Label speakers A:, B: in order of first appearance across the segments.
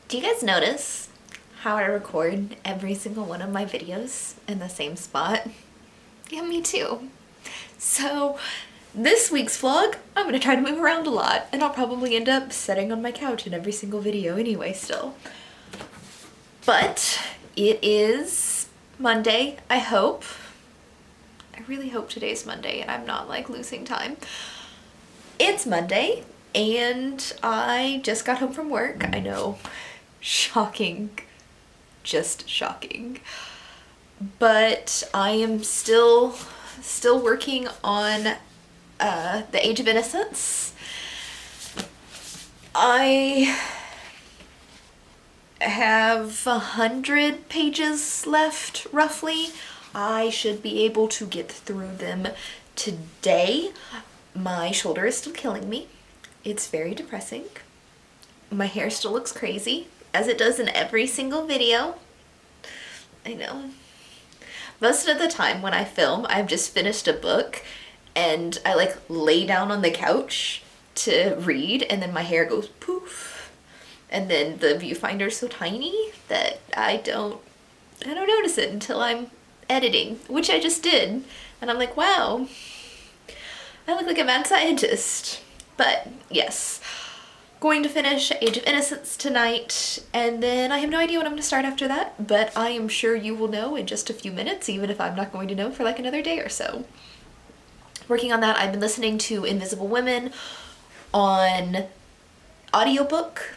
A: Do you guys notice how I record every single one of my videos in the same spot? Yeah, me too. So this week's vlog, I'm gonna try to move around a lot, and I'll probably end up sitting on my couch in every single video anyway still. But it is Monday, I hope. I really hope today's Monday and I'm not like losing time. It's Monday and I just got home from work. I know, shocking, just shocking. But I am still working on The Age of Innocence. I have 100 pages left, roughly. I should be able to get through them today. My shoulder is still killing me. It's very depressing. My hair still looks crazy, as it does in every single video. I know. Most of the time when I film, I've just finished a book and I like lay down on the couch to read and then my hair goes poof. And then the viewfinder's so tiny that I don't notice it until I'm editing, which I just did. And I'm like, wow, I look like a mad scientist. But yes, going to finish Age of Innocence tonight, and then I have no idea when I'm going to start after that, but I am sure you will know in just a few minutes, even if I'm not going to know for like another day or so. Working on that, I've been listening to Invisible Women on audiobook.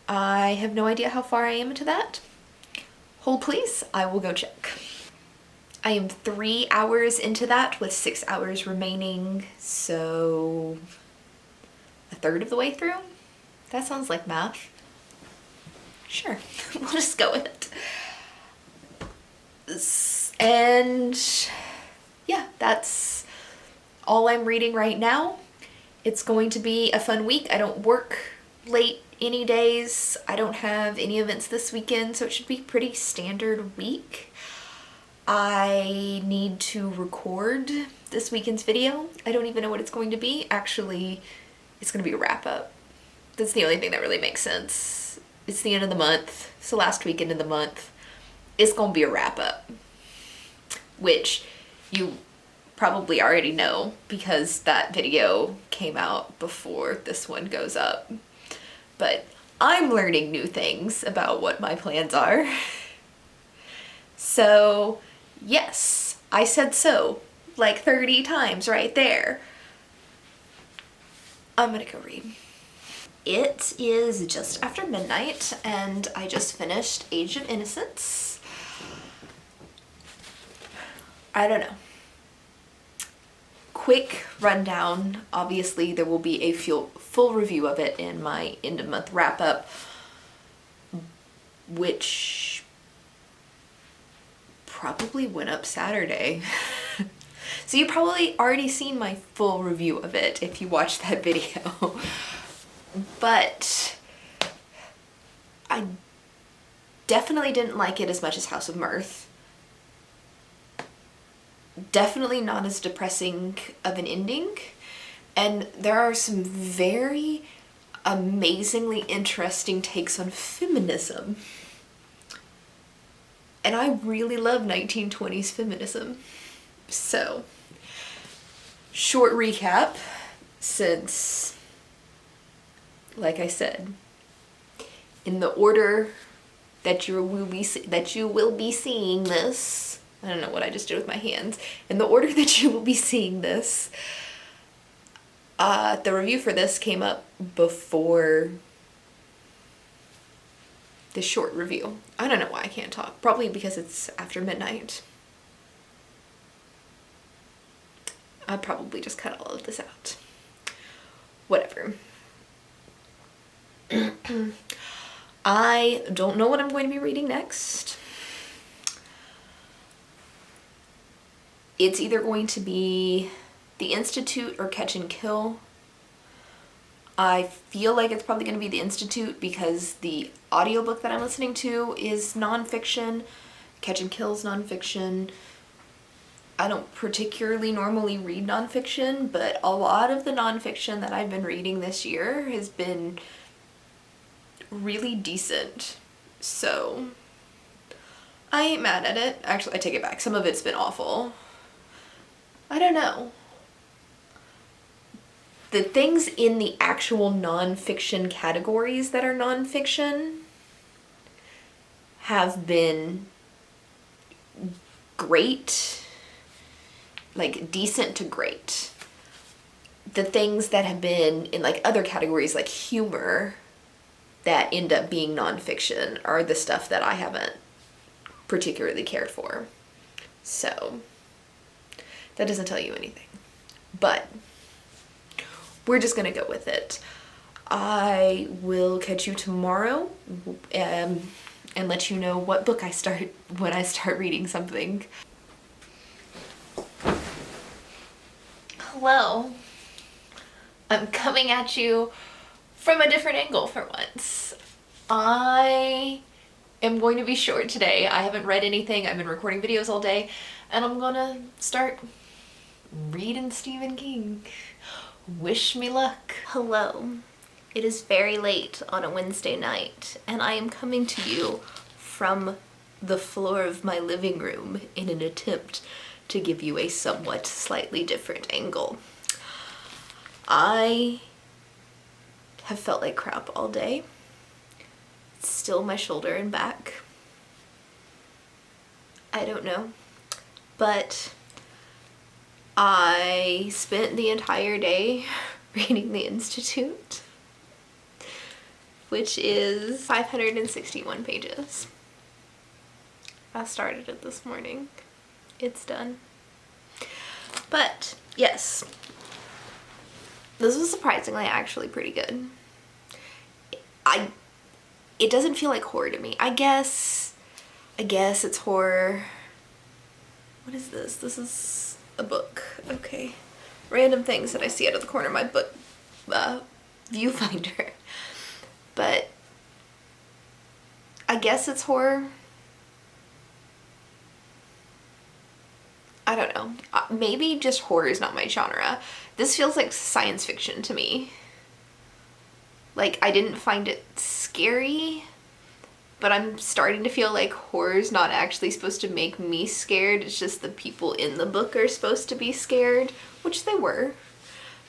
A: I have no idea how far I am into that. Hold please, I will go check. I am 3 hours into that with 6 hours remaining, so a third of the way through? That sounds like math. Sure, we'll just go with it. And yeah, that's all I'm reading right now. It's going to be a fun week. I don't work late any days. I don't have any events this weekend, so it should be a pretty standard week. I need to record this weekend's video. I don't even know what it's going to be. Actually, it's going to be a wrap up. That's the only thing that really makes sense. It's the end of the month. It's the last weekend of the month. It's going to be a wrap up, which you probably already know because that video came out before this one goes up. But I'm learning new things about what my plans are. So yes, I said so like 30 times right there. I'm gonna go read. It is just after midnight and I just finished Age of Innocence. I don't know. Quick rundown. Obviously there will be a full review of it in my end of month wrap up, which probably went up Saturday. So you probably already seen my full review of it if you watched that video. But I definitely didn't like it as much as House of Mirth. Definitely not as depressing of an ending. And there are some very amazingly interesting takes on feminism. And I really love 1920s feminism. So, short recap, since, like I said, in the order that you will be seeing this, I don't know what I just did with my hands, in the order that you will be seeing this, the review for this came up before the short review. I don't know why I can't talk. Probably because it's after midnight. I'll probably just cut all of this out. Whatever. I don't know what I'm going to be reading next. It's either going to be The Institute or Catch and Kill. I feel like it's probably going to be The Institute because the audiobook that I'm listening to is nonfiction. Catch and Kill is nonfiction. I don't particularly normally read nonfiction, but a lot of the nonfiction that I've been reading this year has been really decent. So I ain't mad at it. Actually, I take it back. Some of it's been awful. I don't know. The things in the actual nonfiction categories that are nonfiction have been great, like decent to great. The things that have been in like other categories like humor that end up being nonfiction are the stuff that I haven't particularly cared for. So that doesn't tell you anything, but we're just gonna go with it. I will catch you tomorrow and let you know what book I start when I start reading something. Hello. I'm coming at you from a different angle for once. I am going to be short today. I haven't read anything. I've been recording videos all day, and I'm gonna start reading Stephen King. Wish me luck. Hello. It is very late on a Wednesday night, and I am coming to you from the floor of my living room in an attempt to give you a somewhat slightly different angle. I have felt like crap all day. It's still my shoulder and back. I don't know. But I spent the entire day reading The Institute, which is 561 pages. I started it this morning. It's done. But yes, this was surprisingly actually pretty good. It doesn't feel like horror to me. I guess it's horror. What is this? This is a book. Okay. Random things that I see out of the corner of my book viewfinder. But I guess it's horror. I don't know. Maybe just horror is not my genre. This feels like science fiction to me. Like, I didn't find it scary, but I'm starting to feel like horror's not actually supposed to make me scared. It's just the people in the book are supposed to be scared, which they were,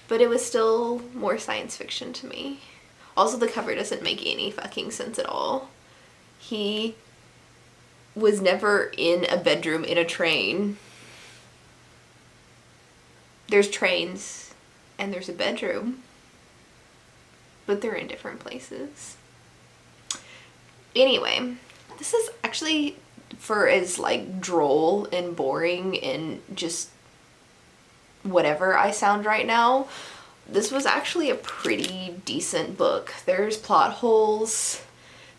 A: but it was still more science fiction to me. Also, the cover doesn't make any fucking sense at all. He was never in a bedroom in a train. There's trains and there's a bedroom, but they're in different places. Anyway, this is actually, for as like droll and boring and just whatever I sound right now, this was actually a pretty decent book. There's plot holes.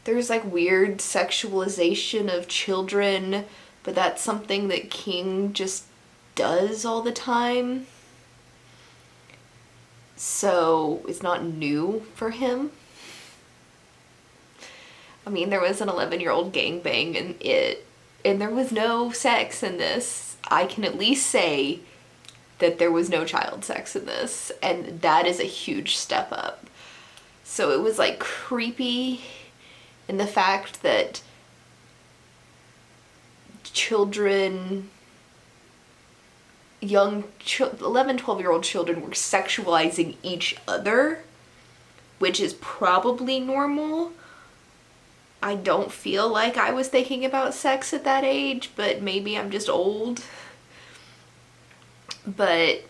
A: There's like weird sexualization of children, but that's something that King just does all the time. So it's not new for him. I mean, there was an 11-year-old gangbang in it, and there was no sex in this. I can at least say that there was no child sex in this, and that is a huge step up. So it was like creepy in the fact that children, 11, 12-year-old children were sexualizing each other, which is probably normal. I don't feel like I was thinking about sex at that age, but maybe I'm just old. But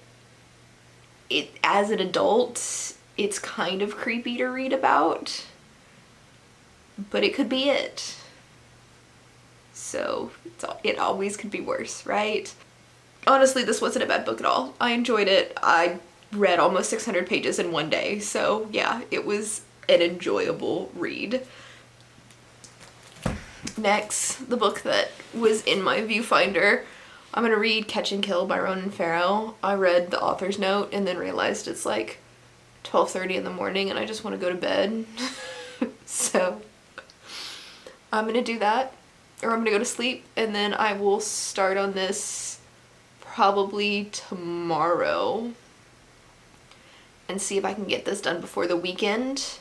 A: as an adult, it's kind of creepy to read about, but it could be it. So it always could be worse, right? Honestly, this wasn't a bad book at all. I enjoyed it. I read almost 600 pages in one day, so yeah, it was an enjoyable read. Next, the book that was in my viewfinder, I'm gonna read Catch and Kill by Ronan Farrow. I read the author's note and then realized it's like 12:30 in the morning and I just want to go to bed. So I'm gonna do that, or I'm gonna go to sleep, and then I will start on this probably tomorrow and see if I can get this done before the weekend.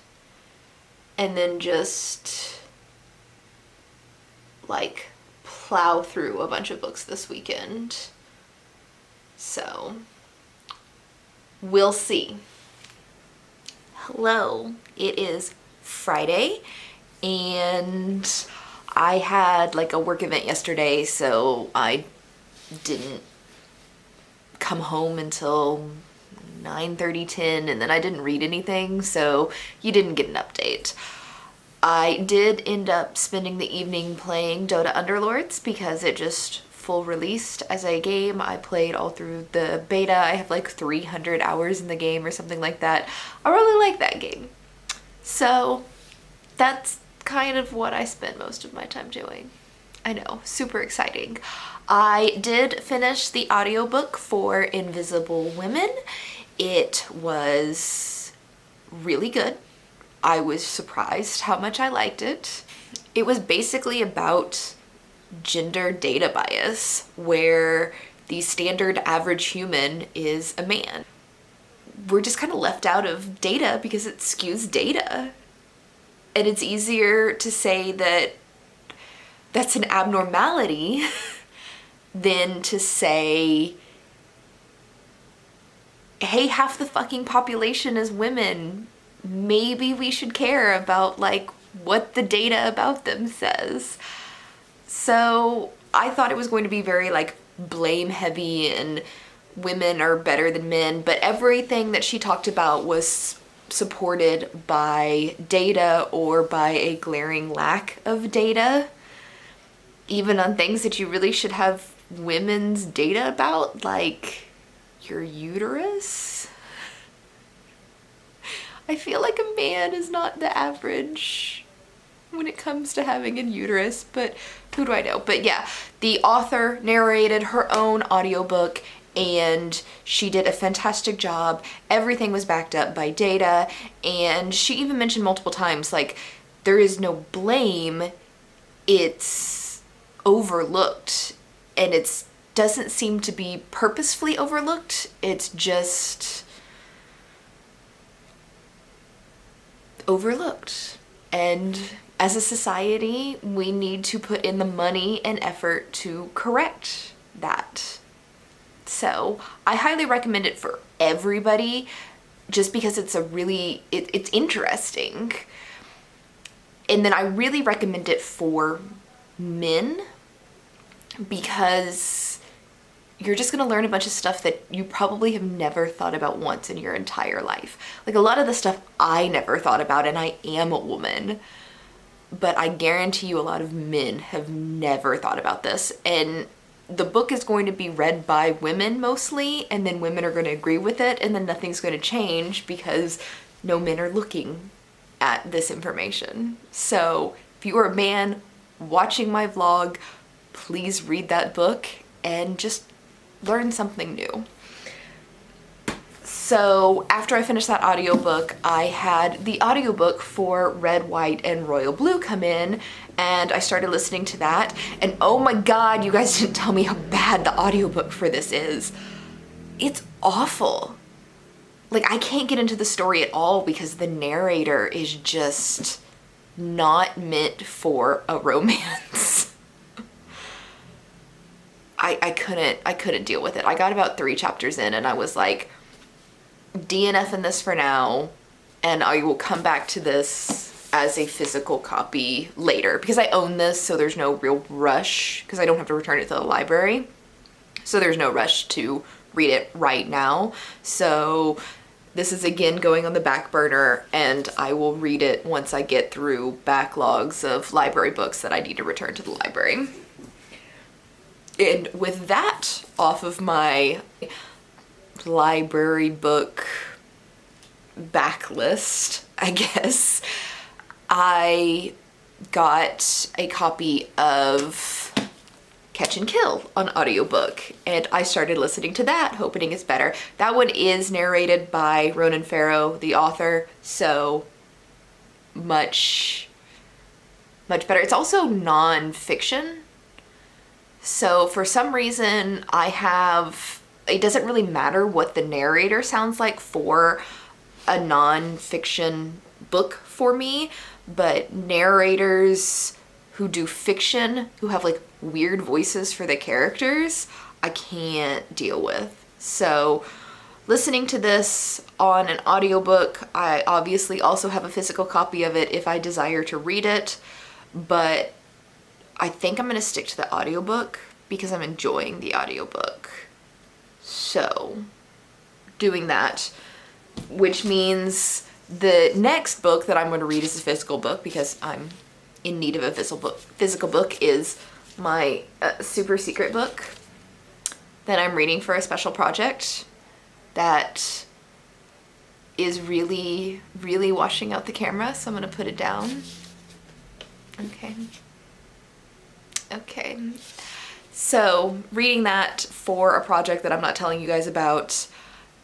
A: and then just like plow through a bunch of books this weekend. So we'll see. Hello, it is Friday and I had like a work event yesterday, so I didn't come home until 9:30, 10, and then I didn't read anything, so you didn't get an update. I did end up spending the evening playing Dota Underlords because it just full released as a game. I played all through the beta. I have like 300 hours in the game or something like that. I really like that game. So that's kind of what I spend most of my time doing. I know, super exciting. I did finish the audiobook for Invisible Women. It was really good. I was surprised how much I liked it. It was basically about gender data bias, where the standard average human is a man. We're just kind of left out of data because it skews data. And it's easier to say that that's an abnormality than to say, hey, half the fucking population is women. Maybe we should care about like what the data about them says. So I thought it was going to be very like blame heavy and women are better than men, but everything that she talked about was supported by data or by a glaring lack of data, even on things that you really should have women's data about, like your uterus. I feel like a man is not the average when it comes to having a uterus, but who do I know? But yeah, the author narrated her own audiobook and she did a fantastic job. Everything was backed up by data, and she even mentioned multiple times, like, there is no blame, it's overlooked, and it doesn't seem to be purposefully overlooked, it's just overlooked. And as a society, we need to put in the money and effort to correct that. So I highly recommend it for everybody, just because it's it's interesting. And then I really recommend it for men because you're just gonna learn a bunch of stuff that you probably have never thought about once in your entire life. Like a lot of the stuff I never thought about, and I am a woman, but I guarantee you a lot of men have never thought about this. And the book is going to be read by women mostly, and then women are going to agree with it, and then nothing's going to change because no men are looking at this information. So if you are a man watching my vlog, please read that book and just learn something new. So after I finished that audiobook, I had the audiobook for Red, White, and Royal Blue come in, and I started listening to that, and oh my god, you guys didn't tell me how bad the audiobook for this is. It's awful. Like, I can't get into the story at all because the narrator is just not meant for a romance. I couldn't deal with it. I got about 3 chapters in and I was like, DNFing this for now, and I will come back to this as a physical copy later because I own this, so there's no real rush because I don't have to return it to the library. So there's no rush to read it right now. So this is again going on the back burner, and I will read it once I get through backlogs of library books that I need to return to the library. And with that off of my library book backlist, I guess, I got a copy of Catch and Kill on audiobook, and I started listening to that, hoping it's better. That one is narrated by Ronan Farrow, the author, so much better. It's also non-fiction, so for some reason it doesn't really matter what the narrator sounds like for a non-fiction book for me, but narrators who do fiction, who have like weird voices for the characters, I can't deal with. So listening to this on an audiobook, I obviously also have a physical copy of it if I desire to read it, but I think I'm gonna stick to the audiobook because I'm enjoying the audiobook. So doing that, which means the next book that I'm going to read is a physical book because I'm in need of a physical book is my super secret book that I'm reading for a special project that is really, really washing out the camera. So I'm going to put it down. Okay. Okay. So reading that for a project that I'm not telling you guys about,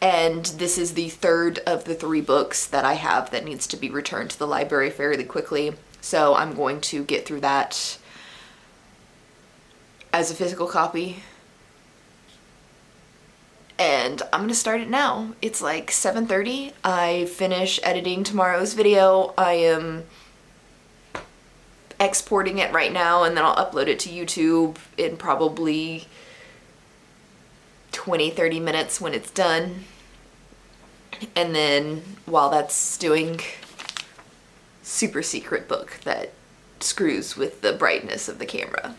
A: and this is the third of the 3 books that I have that needs to be returned to the library fairly quickly. So I'm going to get through that as a physical copy. And I'm gonna start it now. It's like 7:30. I finish editing tomorrow's video. I am exporting it right now and then I'll upload it to YouTube in probably 20-30 minutes when it's done. And then while that's doing, super secret book that screws with the brightness of the camera.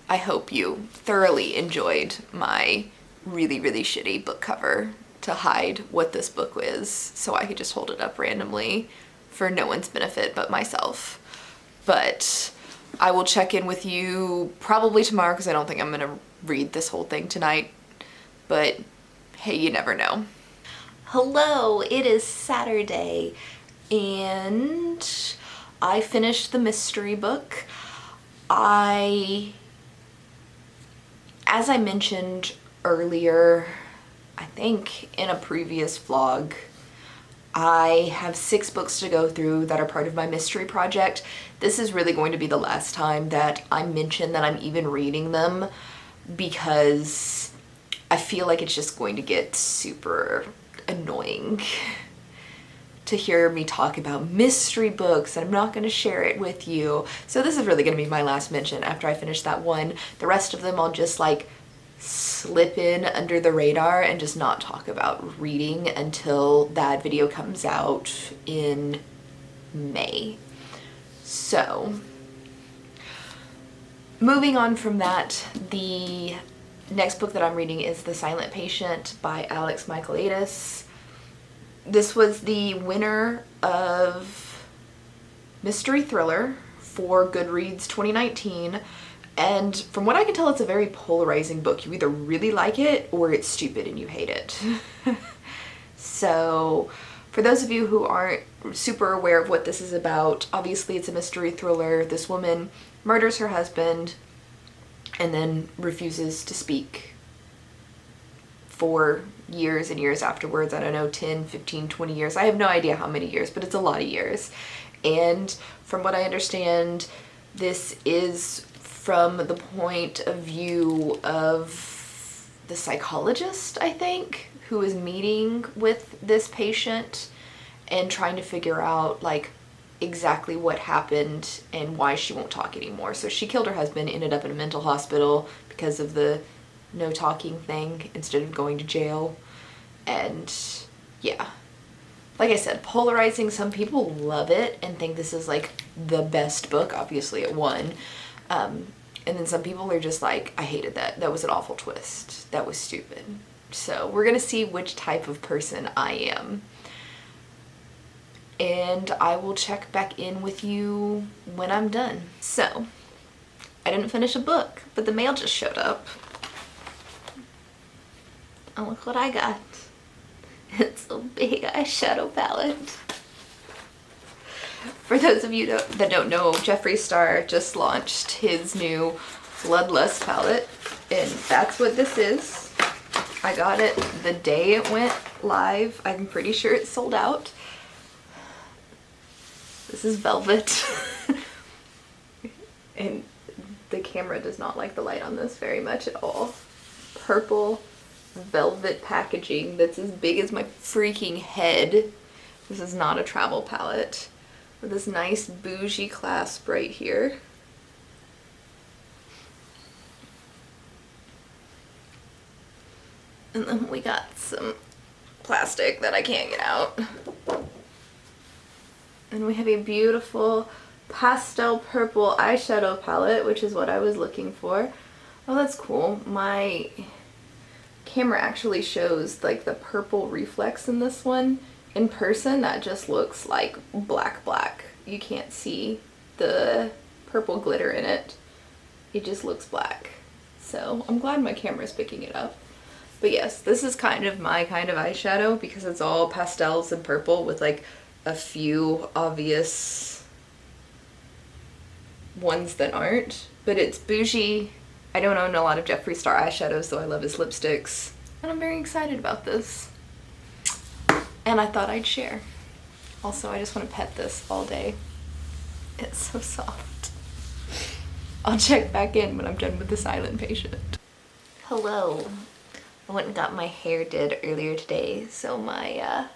A: I hope you thoroughly enjoyed my really, really shitty book cover to hide what this book is, so I could just hold it up randomly for no one's benefit but myself. But I will check in with you probably tomorrow because I don't think I'm gonna read this whole thing tonight, but hey, you never know. Hello, it is Saturday and I finished the mystery book. As I mentioned earlier, I think in a previous vlog, I have 6 books to go through that are part of my mystery project. This is really going to be the last time that I mention that I'm even reading them because I feel like it's just going to get super annoying to hear me talk about mystery books and I'm not going to share it with you. So this is really going to be my last mention after I finish that one. The rest of them I'll just like slip in under the radar and just not talk about reading until that video comes out in May. So moving on from that, the next book that I'm reading is The Silent Patient by Alex Michaelides. This was the winner of Mystery Thriller for Goodreads 2019, and from what I can tell, it's a very polarizing book. You either really like it or it's stupid and you hate it. So for those of you who aren't super aware of what this is about, obviously it's a mystery thriller. This woman murders her husband and then refuses to speak for years and years afterwards. I don't know, 10, 15, 20 years. I have no idea how many years, but it's a lot of years. And from what I understand, this is from the point of view of the psychologist, I think, who is meeting with this patient and trying to figure out like exactly what happened and why she won't talk anymore. So she killed her husband, ended up in a mental hospital because of the no talking thing instead of going to jail. And yeah, like I said, polarizing. Some people love it and think this is like the best book. Obviously it won. And then some people are just like, I hated that. That was an awful twist. That was stupid. So we're gonna see which type of person I am. And I will check back in with you when I'm done. So, I didn't finish a book, but the mail just showed up. Oh, look what I got. It's a big eyeshadow palette. For those of you that don't know, Jeffree Star just launched his new Bloodlust palette, and that's what this is. I got it the day it went live. I'm pretty sure it's sold out. This is velvet. And the camera does not like the light on this very much at all. Purple velvet packaging that's as big as my freaking head This is not a travel palette. With this nice bougie clasp right here. And then we got some plastic that I can't get out. And we have a beautiful pastel purple eyeshadow palette, which is what I was looking for. Oh, that's cool. My camera actually shows like the purple reflex in this one. In person, that just looks like black. You can't see the purple glitter in it. It just looks black. So I'm glad my camera's picking it up. But yes, this is kind of my kind of eyeshadow because it's all pastels and purple with like a few obvious ones that aren't. But it's bougie. I don't own a lot of Jeffree Star eyeshadows, so I love his lipsticks. And I'm very excited about this. And I thought I'd share. Also, I just want to pet this all day. It's so soft. I'll check back in when I'm done with the silent patient. Hello. I went and got my hair did earlier today, so my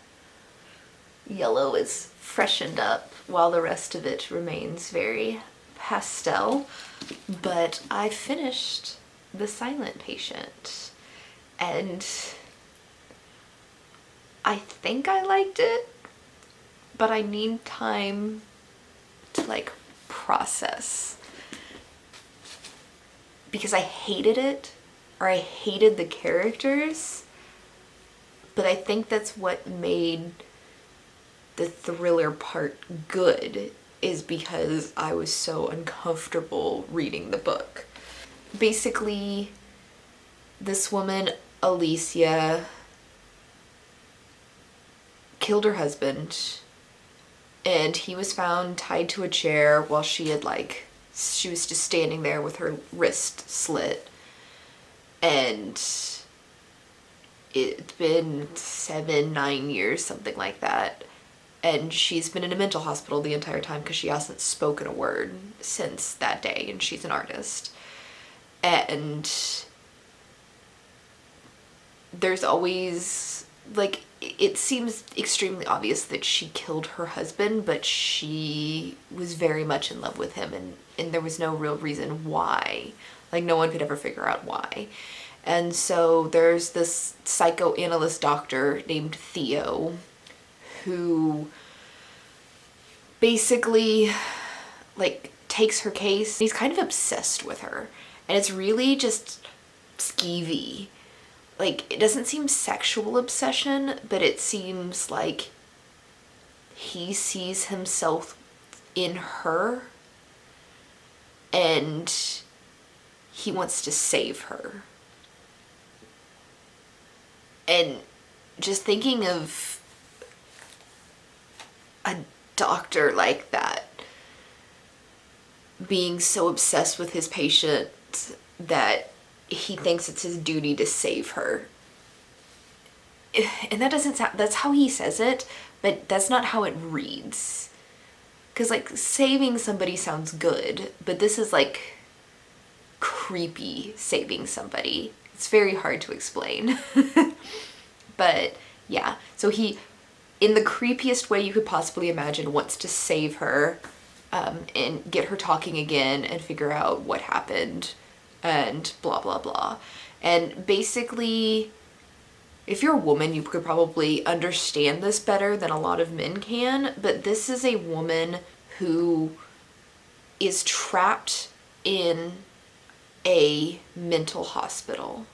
A: yellow is freshened up while the rest of it remains very pastel. But I finished the silent patient and I think I liked it, but I need time to like process because I hated it, or I hated the characters, but I think that's what made the thriller part good, is because I was so uncomfortable reading the book. Basically, this woman, Alicia, killed her husband, and he was found tied to a chair while she was just standing there with her wrist slit. And it's been 7-9 years, something like that. And she's been in a mental hospital the entire time because she hasn't spoken a word since that day, and she's an artist. And there's always, like, it seems extremely obvious that she killed her husband, but she was very much in love with him, and there was no real reason why. Like, no one could ever figure out why. And so there's this psychoanalyst doctor named Theo who basically, like, takes her case. He's kind of obsessed with her, and it's really just skeevy. Like, it doesn't seem sexual obsession, but it seems like he sees himself in her and he wants to save her. And just thinking of a doctor like that being so obsessed with his patient that he thinks it's his duty to save her. And that doesn't sound, that's how he says it, but that's not how it reads. Because, like, saving somebody sounds good, but this is like creepy saving somebody. It's very hard to explain. But yeah, so he, in the creepiest way you could possibly imagine, wants to save her and get her talking again and figure out what happened and blah blah blah. And basically, if you're a woman, you could probably understand this better than a lot of men can, but this is a woman who is trapped in a mental hospital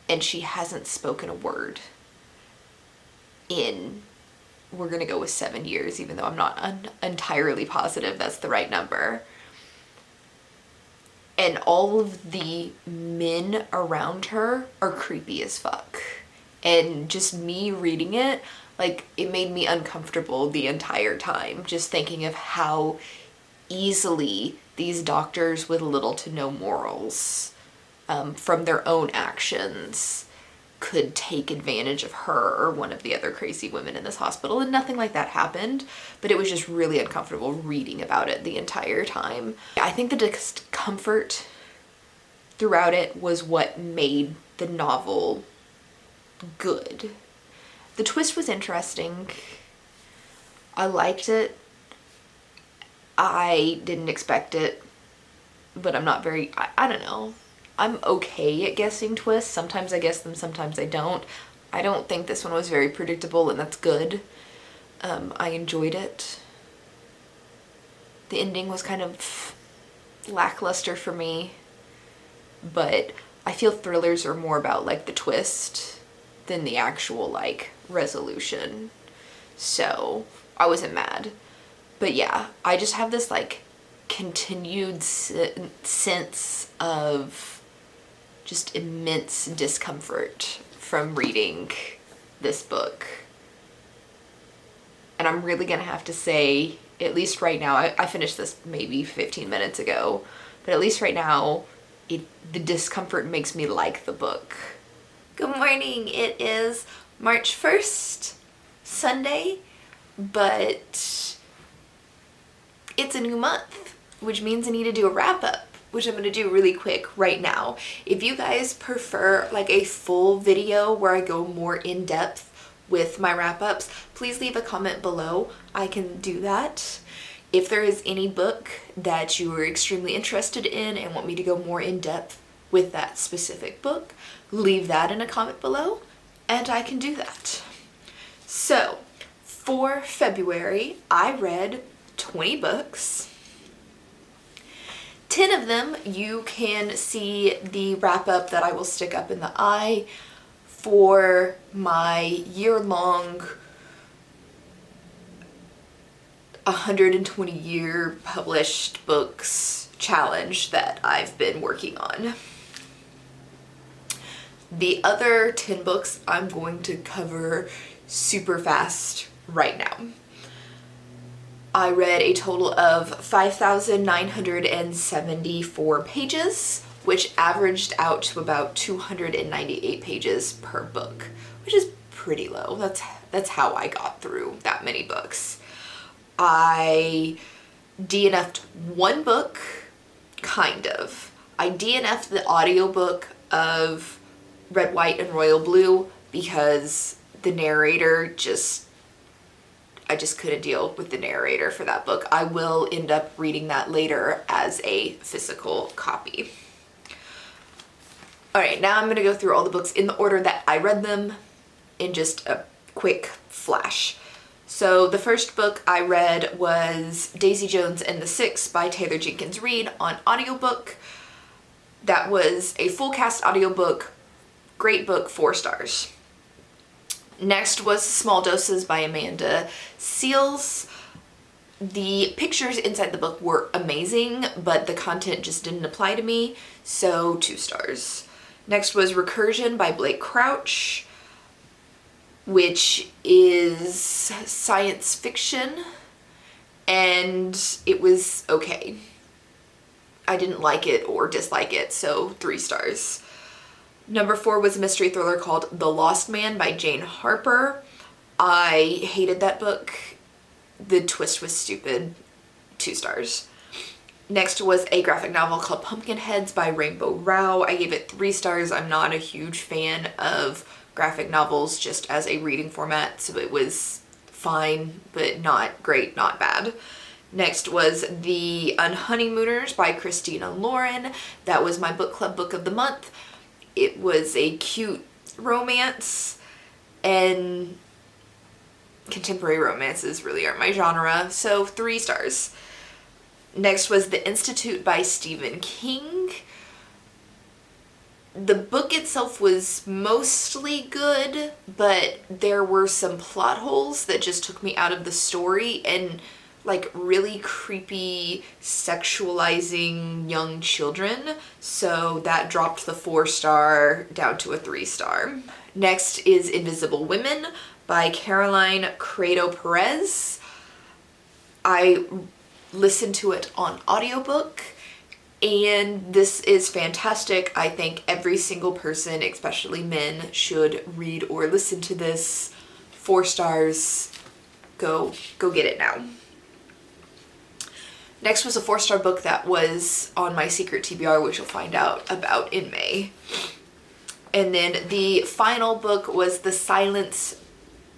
A: and she hasn't spoken a word in, we're gonna go with 7 years, even though I'm not entirely positive that's the right number. And all of the men around her are creepy as fuck. And just me reading it, like, it made me uncomfortable the entire time, just thinking of how easily these doctors with little to no morals from their own actions could take advantage of her or one of the other crazy women in this hospital. And nothing like that happened, but it was just really uncomfortable reading about it the entire time. I think the discomfort throughout it was what made the novel good. The twist was interesting. I liked it. I didn't expect it, but I'm not very, I don't know. I'm okay at guessing twists. Sometimes I guess them, sometimes I don't. I don't think this one was very predictable, and that's good. I enjoyed it. The ending was kind of lackluster for me, but I feel thrillers are more about like the twist than the actual like resolution. So I wasn't mad. But yeah, I just have this like continued sense of just immense discomfort from reading this book. And I'm really gonna have to say, at least right now, I finished this maybe 15 minutes ago, but at least right now, the discomfort makes me like the book. Good morning, it is March 1st, Sunday, but it's a new month, which means I need to do a wrap up, which I'm gonna do really quick right now. If you guys prefer like a full video where I go more in depth with my wrap ups, please leave a comment below. I can do that. If there is any book that you are extremely interested in and want me to go more in depth with that specific book, leave that in a comment below and I can do that. So for February, I read 20 books. 10 of them you can see the wrap up that I will stick up in the eye for my year-long 120 year published books challenge that I've been working on. The other 10 books I'm going to cover super fast right now. I read a total of 5,974 pages, which averaged out to about 298 pages per book, which is pretty low. That's how I got through that many books. I DNF'd one book, kind of. I DNF'd the audiobook of Red, White, and Royal Blue because the narrator I just couldn't deal with the narrator for that book. I will end up reading that later as a physical copy. All right, now I'm gonna go through all the books in the order that I read them in just a quick flash. So the first book I read was Daisy Jones and the Six by Taylor Jenkins Reid on audiobook. That was a full cast audiobook, great book, 4 stars. Next was Small Doses by Amanda Seales. The pictures inside the book were amazing, but the content just didn't apply to me, so 2 stars. Next was Recursion by Blake Crouch, which is science fiction, and it was okay. I didn't like it or dislike it, so 3 stars. Number 4 was a mystery thriller called The Lost Man by Jane Harper. I hated that book. The twist was stupid. 2 stars. Next was a graphic novel called Pumpkinheads by Rainbow Rowell. I gave it 3 stars. I'm not a huge fan of graphic novels just as a reading format, so it was fine, but not great, not bad. Next was The Unhoneymooners by Christina Lauren. That was my book club book of the month. It was a cute romance, and contemporary romances really aren't my genre, so 3 stars. Next was The Institute by Stephen King. The book itself was mostly good, but there were some plot holes that just took me out of the story, and like really creepy sexualizing young children, so that dropped the 4 star down to a 3 star. Next is Invisible Women by Caroline Credo Perez. I listened to it on audiobook, and this is fantastic. I think every single person, especially men, should read or listen to this. 4 stars. Go get it now. Next was a 4 star book that was on my secret TBR, which you'll find out about in May. And then the final book was The Silence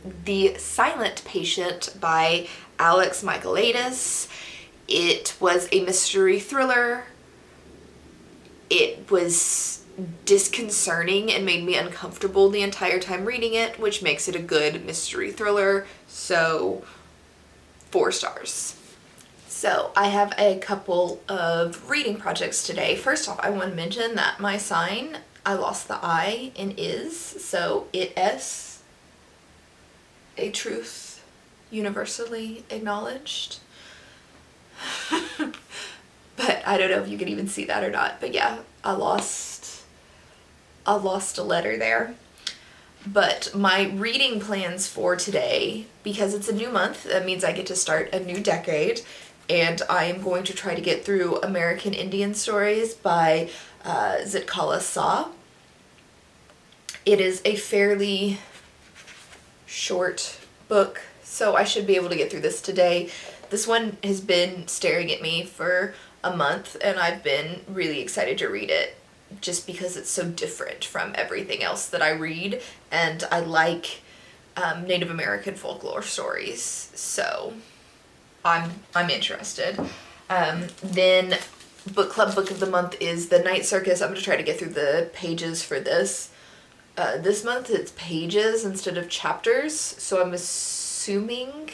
A: The Silent Patient by Alex Michaelides. It was a mystery thriller. It was disconcerting and made me uncomfortable the entire time reading it, which makes it a good mystery thriller. So 4 stars. So I have a couple of reading projects today. First off, I want to mention that my sign, I lost the I in is, so it s, a truth universally acknowledged. But I don't know if you can even see that or not. But yeah, I lost a letter there. But my reading plans for today, because it's a new month, that means I get to start a new decade, and I am going to try to get through American Indian Stories by Zitkala Saw. It is a fairly short book, so I should be able to get through this today. This one has been staring at me for a month, and I've been really excited to read it just because it's so different from everything else that I read, and I like Native American folklore stories, so I'm interested. Then book club book of the month is The Night Circus. I'm going to try to get through the pages for this. This month it's pages instead of chapters, so I'm assuming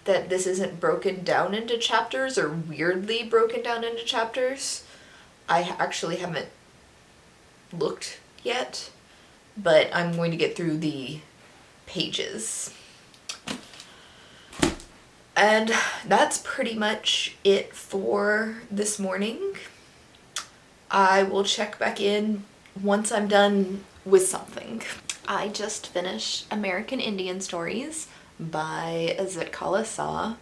A: that this isn't broken down into chapters or weirdly broken down into chapters. I actually haven't looked yet, but I'm going to get through the pages. And that's pretty much it for this morning. I will check back in once I'm done with something. I just finished American Indian Stories by Zitkala Saw,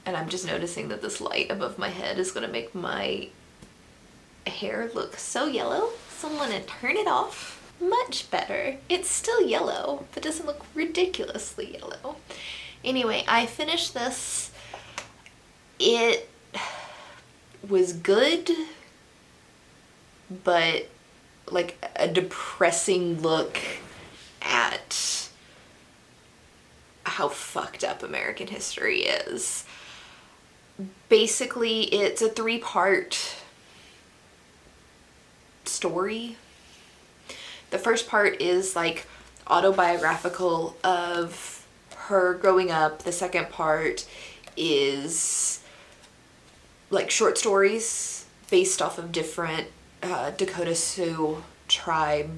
A: and I'm just noticing that this light above my head is going to make my hair look so yellow, so I'm going to turn it off. Much better. It's still yellow, but doesn't look ridiculously yellow. Anyway, I finished this. It was good, but like a depressing look at how fucked up American history is. Basically, it's a 3-part story. The first part is like autobiographical of her growing up. The second part is like short stories based off of different Dakota Sioux tribe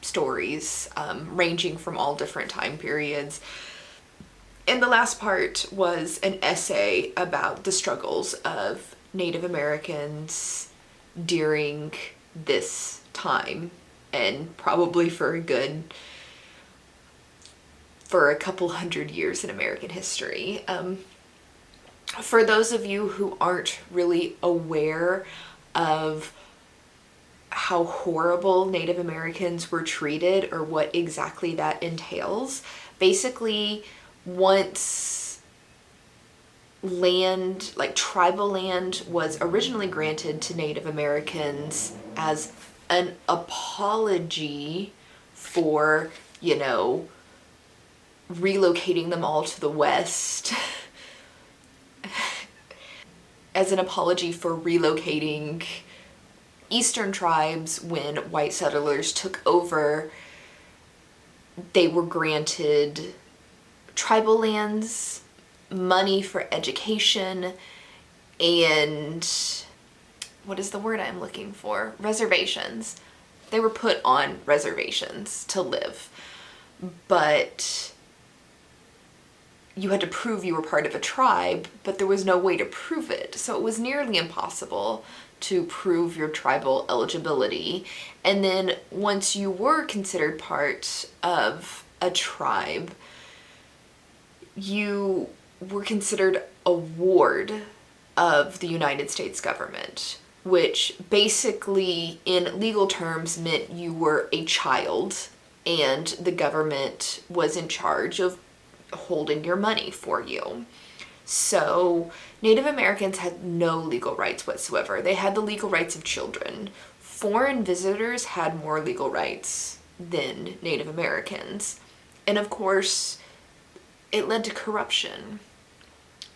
A: stories, ranging from all different time periods. And the last part was an essay about the struggles of Native Americans during this time, and probably for a couple hundred years in American history. For those of you who aren't really aware of how horrible Native Americans were treated or what exactly that entails, basically once land, like tribal land, was originally granted to Native Americans as an apology for, you know, relocating them all to the West, as an apology for relocating Eastern tribes. When white settlers took over, they were granted tribal lands, money for education, and what is the word I'm looking for? Reservations. They were put on reservations to live, but you had to prove you were part of a tribe, but there was no way to prove it. So it was nearly impossible to prove your tribal eligibility. And then once you were considered part of a tribe, you were considered a ward of the United States government, which basically in legal terms meant you were a child and the government was in charge of holding your money for you. So Native Americans had no legal rights whatsoever. They had the legal rights of children. Foreign visitors had more legal rights than Native Americans. And of course, it led to corruption.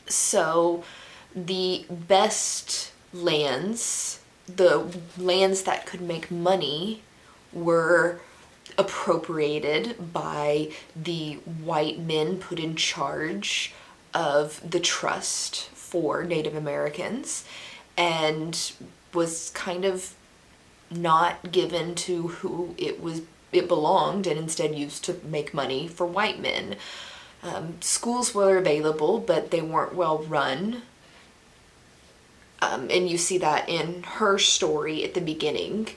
A: So the best lands, the lands that could make money, were appropriated by the white men put in charge of the trust for Native Americans, and was kind of not given to who it belonged, and instead used to make money for white men. Schools were available, but they weren't well run. And you see that in her story at the beginning.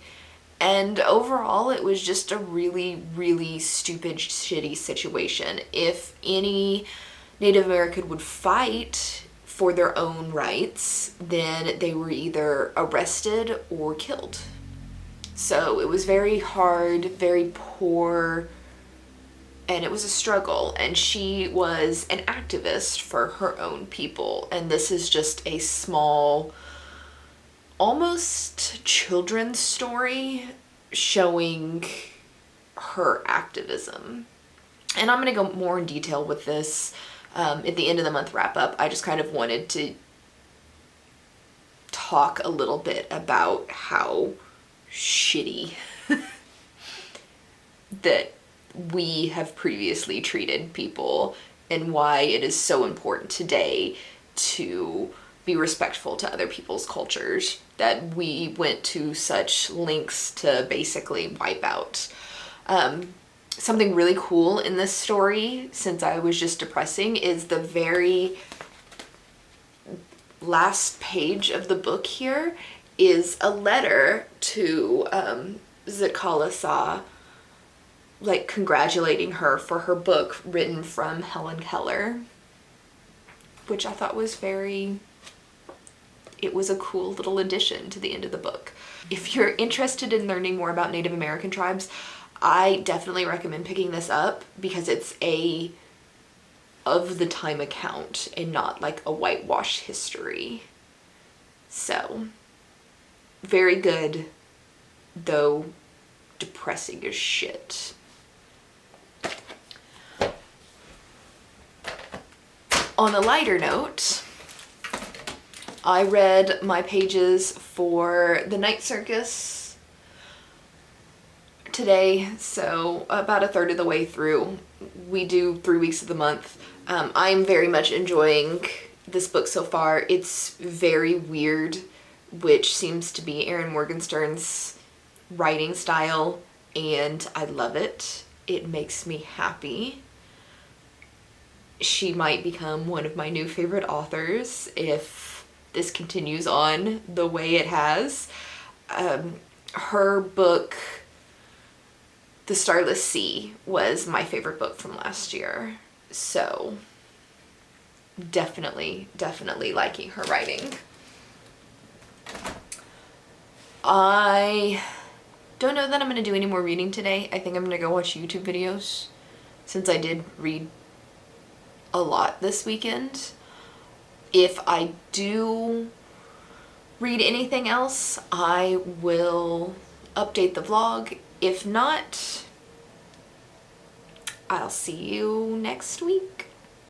A: And overall, it was just a really, really stupid, shitty situation. If any Native American would fight for their own rights, then they were either arrested or killed. So it was very hard, very poor, and it was a struggle. And she was an activist for her own people. And this is just a small, almost children's story showing her activism. And I'm going to go more in detail with this at the end of the month wrap up. I just kind of wanted to talk a little bit about how shitty that we have previously treated people, and why it is so important today to be respectful to other people's cultures that we went to such lengths to basically wipe out. Something really cool in this story, since I was just depressing, is the very last page of the book here is a letter to Zitkala-Sa, like congratulating her for her book, written from Helen Keller, which I thought was it was a cool little addition to the end of the book. If you're interested in learning more about Native American tribes, I definitely recommend picking this up, because it's a of the time account and not like a whitewash history. So, very good, though depressing as shit. On a lighter note, I read my pages for The Night Circus today, so about a third of the way through. We do 3 weeks of the month. I'm very much enjoying this book so far. It's very weird, which seems to be Erin Morgenstern's writing style, and I love it. It makes me happy. She might become one of my new favorite authors if this continues on the way it has. Her book, The Starless Sea, was my favorite book from last year. So definitely liking her writing. I don't know that I'm going to do any more reading today. I think I'm going to go watch YouTube videos, since I did read a lot this weekend. If I do read anything else, I will update the vlog. If not, I'll see you next week.